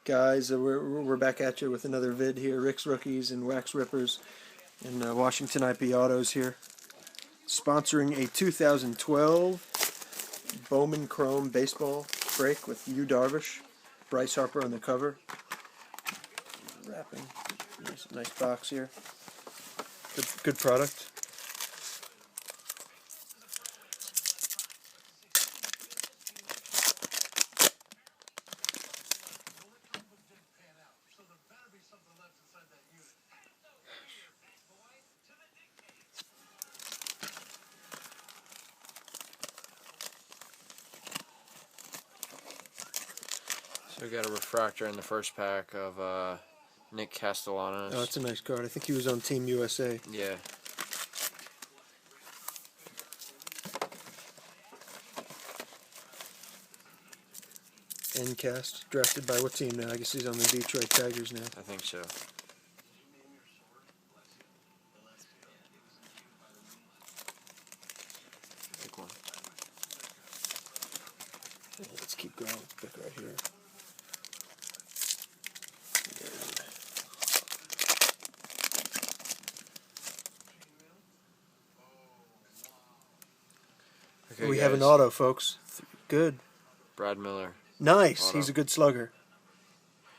Guys, we're back at you with another vid here. Rick's Rookies and Wax Rippers and Washington IP Autos here. Sponsoring a 2012 Bowman Chrome baseball break with Yu Darvish, Bryce Harper on the cover. Wrapping. Nice box here. Good product. So we got a refractor in the first pack of Nick Castellanos. Oh, that's a nice card. I think he was on Team USA. Yeah. Cast, drafted by what team now? I guess he's on the Detroit Tigers now. I think so. Pick one. Let's keep going. Pick right here. Okay, we guys. have an auto, folks. Good. Brad Miller. Nice. Auto. He's a good slugger.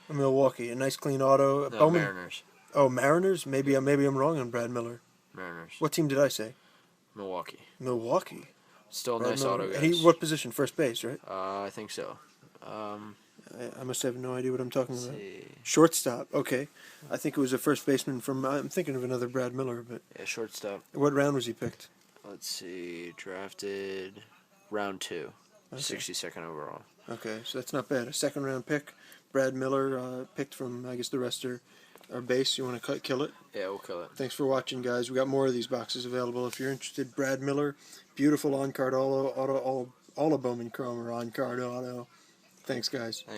Milwaukee. A nice clean auto. No, Bowman. Mariners. Oh, Mariners? Maybe I'm wrong on Brad Miller. Mariners. What team did I say? Milwaukee. Milwaukee. Still a Brad nice Miller. auto, guys. And what position? First base, right? I think so. I must have no idea what I'm talking about. See. Shortstop. Okay. I think it was a first baseman from. I'm thinking of another Brad Miller, but. Yeah, shortstop. What round was he picked? Let's see. Drafted round 2. Okay. 62nd overall. Okay, so that's not bad. A second round pick. Brad Miller picked from, I guess the rest are base. You want to kill it? Yeah, we'll kill it. Thanks for watching, guys. We got more of these boxes available. If you're interested, Brad Miller, beautiful on-card all of Bowman Chrome or on-card auto. Thanks, guys. Thanks.